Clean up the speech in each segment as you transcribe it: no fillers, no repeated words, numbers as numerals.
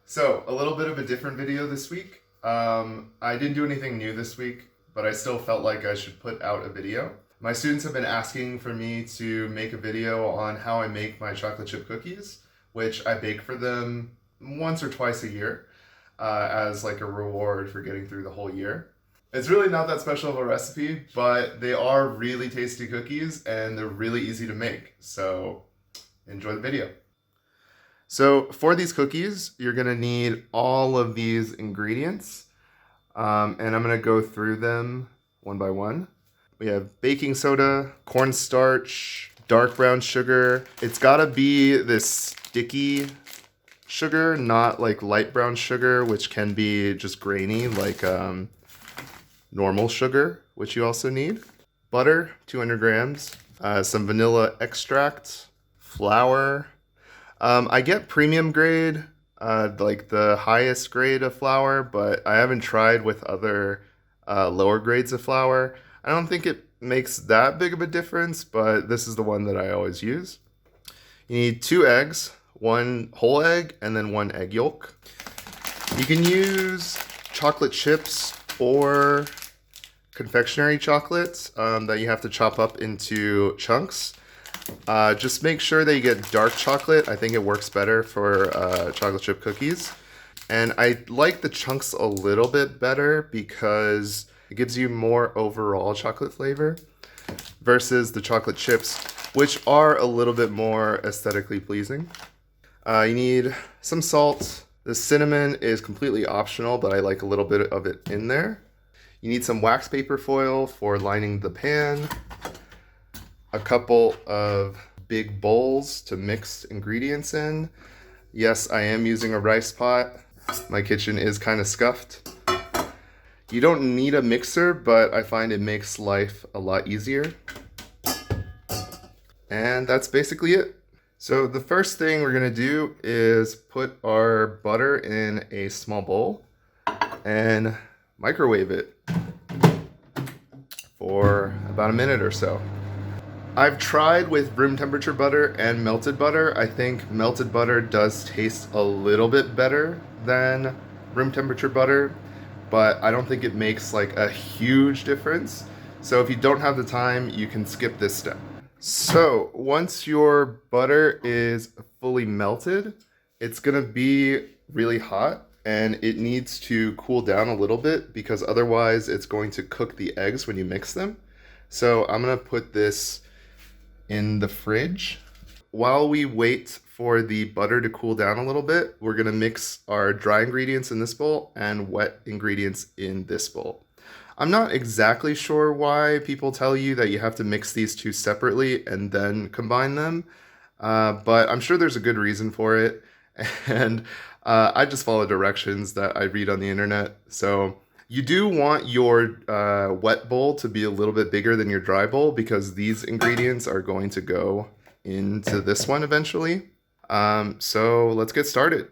So, a little bit of a different video this week. I didn't do anything new this week, but I still felt like I should put out a video. My students have been asking for me to make a video on how I make my chocolate chip cookies, which I bake for them once or twice a year as like a reward for getting through the whole year. It's really not that special of a recipe, but they are really tasty cookies and they're really easy to make. So enjoy the video. So for these cookies, you're gonna need all of these ingredients, and I'm gonna go through them one by one. We have baking soda, cornstarch, dark brown sugar. It's gotta be this sticky sugar, not like light brown sugar, which can be just grainy, like normal sugar, which you also need. Butter, 200 grams, some vanilla extract, flour. I get premium grade, like the highest grade of flour, but I haven't tried with other lower grades of flour. I don't think it makes that big of a difference, but this is the one that I always use. You need 2 eggs, 1 whole egg, and then 1 egg yolk. You can use chocolate chips or confectionery chocolates that you have to chop up into chunks. Just make sure that you get dark chocolate. I think it works better for chocolate chip cookies. And I like the chunks a little bit better because it gives you more overall chocolate flavor versus the chocolate chips, which are a little bit more aesthetically pleasing. You need some salt. The cinnamon is completely optional, but I like a little bit of it in there. You need some wax paper foil for lining the pan. A couple of big bowls to mix ingredients in. Yes, I am using a rice pot. My kitchen is kind of scuffed. You don't need a mixer, but I find it makes life a lot easier. And that's basically it. So the first thing we're gonna do is put our butter in a small bowl and microwave it for about a minute or so. I've tried with room temperature butter and melted butter. I think melted butter does taste a little bit better than room temperature butter, but I don't think it makes like a huge difference. So if you don't have the time, you can skip this step. So once your butter is fully melted, it's gonna be really hot and it needs to cool down a little bit because otherwise it's going to cook the eggs when you mix them. So I'm gonna put this in the fridge. While we wait for the butter to cool down a little bit, we're gonna mix our dry ingredients in this bowl and wet ingredients in this bowl. I'm not exactly sure why people tell you that you have to mix these two separately and then combine them, but I'm sure there's a good reason for it. And I just follow directions that I read on the internet. So you do want your wet bowl to be a little bit bigger than your dry bowl because these ingredients are going to go into this one eventually. So let's get started.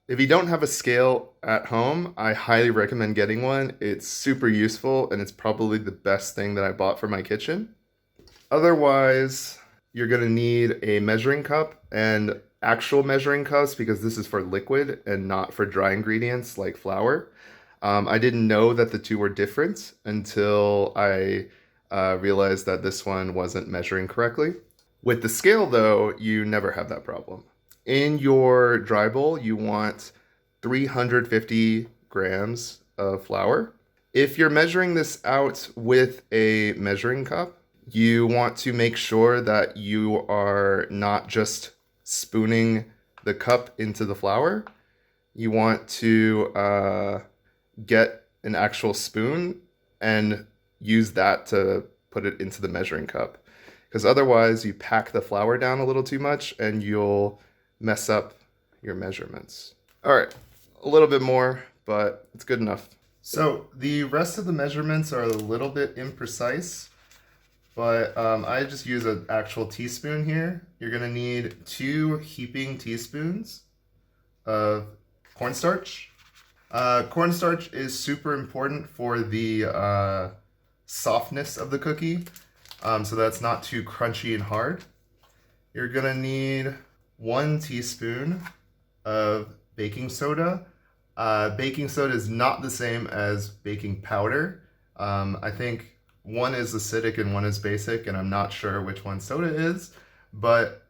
If you don't have a scale at home, I highly recommend getting one. It's super useful and it's probably the best thing that I bought for my kitchen. Otherwise, you're gonna need a measuring cup and actual measuring cups because this is for liquid and not for dry ingredients like flour. I didn't know that the two were different until I realized that this one wasn't measuring correctly. With the scale though, you never have that problem. In your dry bowl, you want 350 grams of flour. If you're measuring this out with a measuring cup, you want to make sure that you are not just spooning the cup into the flour. You want to get an actual spoon and use that to put it into the measuring cup. Because otherwise you pack the flour down a little too much and you'll mess up your measurements. All right, a little bit more, but it's good enough. So the rest of the measurements are a little bit imprecise, but I just use an actual teaspoon here. You're gonna need 2 heaping teaspoons of cornstarch. Cornstarch is super important for the softness of the cookie, so that's not too crunchy and hard. You're gonna need 1 teaspoon of baking soda. Baking soda is not the same as baking powder. I think one is acidic and one is basic, and I'm not sure which one soda is, but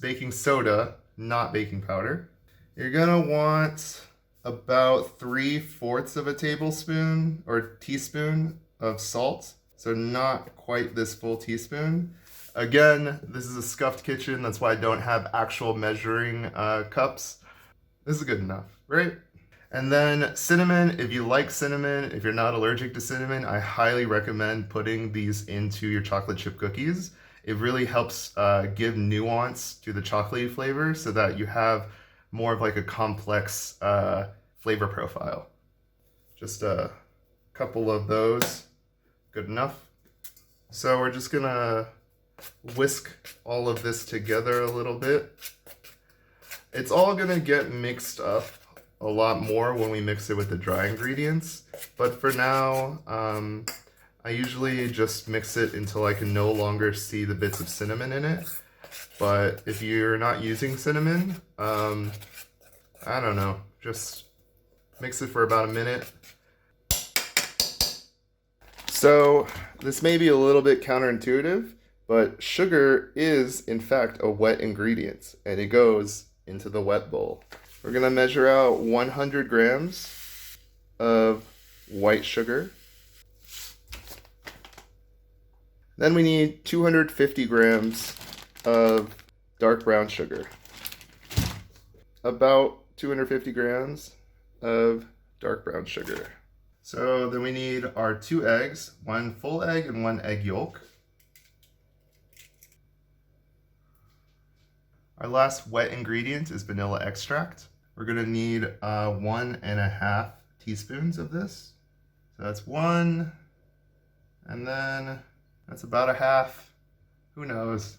baking soda, not baking powder. You're gonna want about 3/4 of a tablespoon or teaspoon of salt. So not quite this full teaspoon. Again, this is a scuffed kitchen. That's why I don't have actual measuring cups. This is good enough, right? And then cinnamon, if you like cinnamon, if you're not allergic to cinnamon, I highly recommend putting these into your chocolate chip cookies. It really helps give nuance to the chocolatey flavor so that you have more of like a complex flavor profile. Just a couple of those, good enough. So we're just gonna whisk all of this together a little bit. It's all gonna get mixed up a lot more when we mix it with the dry ingredients, but for now, I usually just mix it until I can no longer see the bits of cinnamon in it. But if you're not using cinnamon, I don't know, just mix it for about a minute. So this may be a little bit counterintuitive, but sugar is in fact a wet ingredient, and it goes into the wet bowl. We're gonna measure out 100 grams of white sugar. Then we need 250 grams of dark brown sugar. About 250 grams of dark brown sugar. So then we need our 2 eggs, 1 full egg and 1 egg yolk. Our last wet ingredient is vanilla extract. We're gonna need 1.5 teaspoons of this. So that's 1, and then that's about a half, who knows.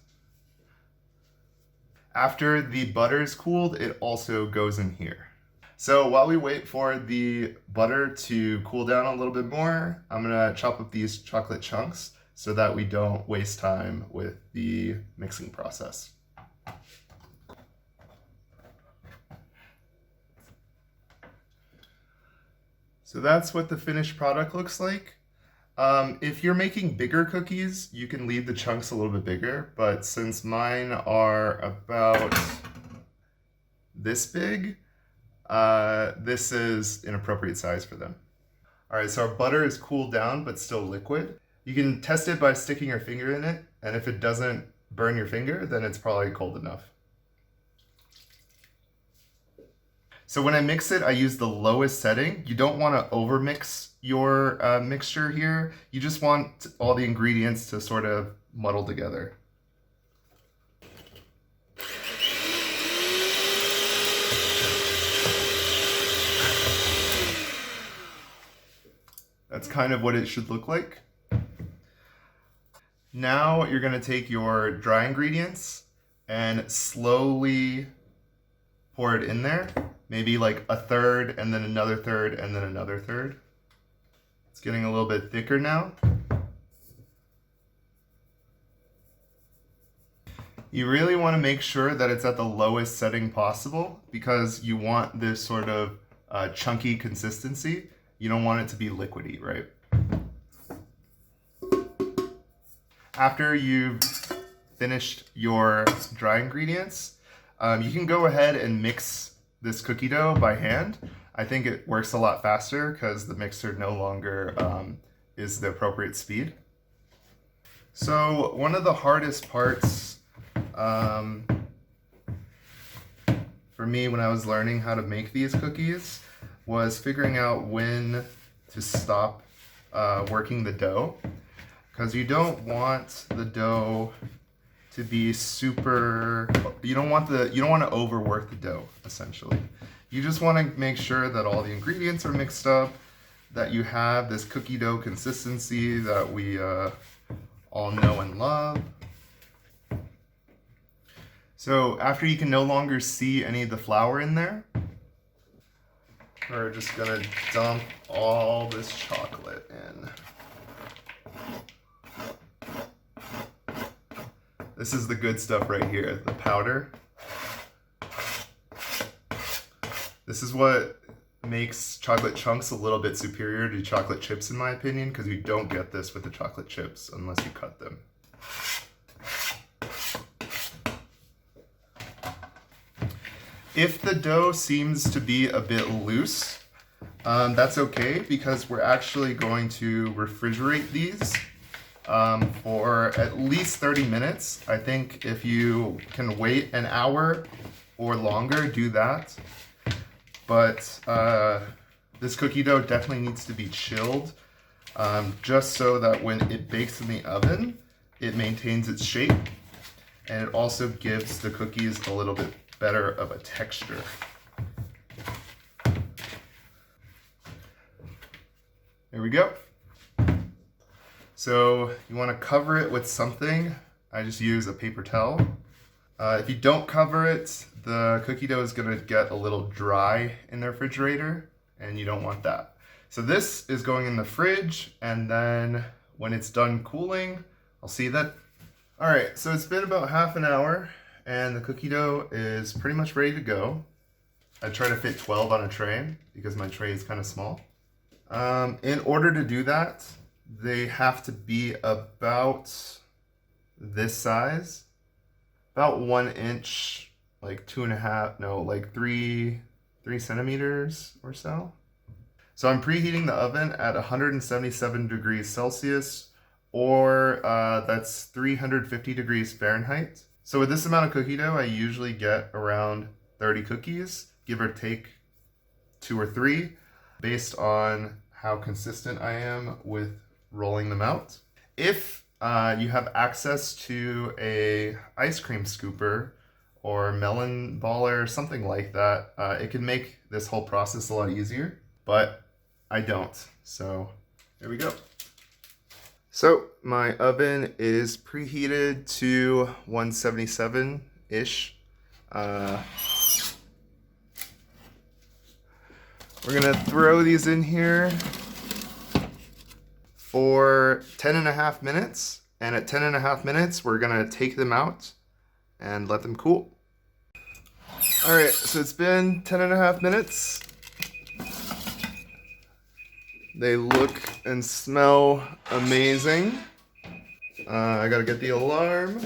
After the butter is cooled, it also goes in here. So while we wait for the butter to cool down a little bit more, I'm gonna chop up these chocolate chunks so that we don't waste time with the mixing process. So that's what the finished product looks like. If you're making bigger cookies, you can leave the chunks a little bit bigger, but since mine are about this big, this is an appropriate size for them. All right, so our butter is cooled down, but still liquid. You can test it by sticking your finger in it, and if it doesn't burn your finger, then it's probably cold enough. So when I mix it, I use the lowest setting. You don't want to overmix your mixture here. You just want all the ingredients to sort of muddle together. That's kind of what it should look like. Now you're going to take your dry ingredients and slowly pour it in there. Maybe like a third, and then another third, and then another third. It's getting a little bit thicker now. You really want to make sure that it's at the lowest setting possible because you want this sort of chunky consistency. You don't want it to be liquidy, right? After you've finished your dry ingredients, you can go ahead and mix this cookie dough by hand. I think it works a lot faster because the mixer no longer is the appropriate speed. So one of the hardest parts for me when I was learning how to make these cookies was figuring out when to stop working the dough, because you don't want the dough to be super, you don't want to overwork the dough, essentially. You just want to make sure that all the ingredients are mixed up, that you have this cookie dough consistency that we all know and love. So after you can no longer see any of the flour in there, we're just gonna dump all this chocolate in. This is the good stuff right here, the powder. This is what makes chocolate chunks a little bit superior to chocolate chips in my opinion, because you don't get this with the chocolate chips unless you cut them. If the dough seems to be a bit loose, that's okay, because we're actually going to refrigerate these for at least 30 minutes. I think if you can wait an hour or longer, do that. But this cookie dough definitely needs to be chilled, just so that when it bakes in the oven, it maintains its shape, and it also gives the cookies a little bit better of a texture. There we go. So you want to cover it with something. I just use a paper towel. If you don't cover it, the cookie dough is going to get a little dry in the refrigerator, and you don't want that. So this is going in the fridge, and then when it's done cooling, I'll see that. All right, so it's been about half an hour, and the cookie dough is pretty much ready to go. I try to fit 12 on a tray because my tray is kind of small. In order to do that, they have to be about this size, about 1 inch, like 2.5, no, like 3 centimeters or so. So I'm preheating the oven at 177 degrees Celsius, or that's 350 degrees Fahrenheit. So with this amount of cookie dough, I usually get around 30 cookies, give or take 2 or 3, based on how consistent I am with rolling them out. If you have access to a ice cream scooper or melon baller or something like that, it can make this whole process a lot easier, but I don't. So there we go. So my oven is preheated to 177-ish. We're gonna throw these in here for 10.5 minutes, and at 10.5 minutes we're gonna take them out and let them cool. All right, so it's been 10.5 minutes. They look and smell amazing. I gotta get the alarm.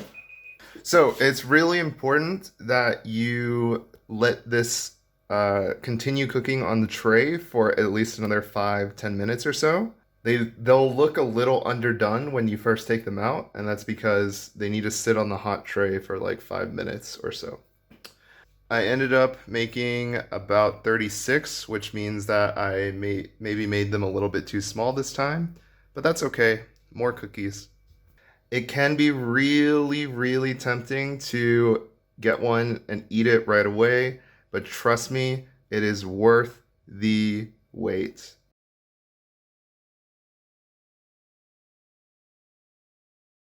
So it's really important that you let this continue cooking on the tray for at least another 5-10 minutes or so. They'll look a little underdone when you first take them out, and that's because they need to sit on the hot tray for like 5 minutes or so. I ended up making about 36, which means that I maybe made them a little bit too small this time, but that's okay. More cookies. It can be really, really tempting to get one and eat it right away, but trust me, it is worth the wait.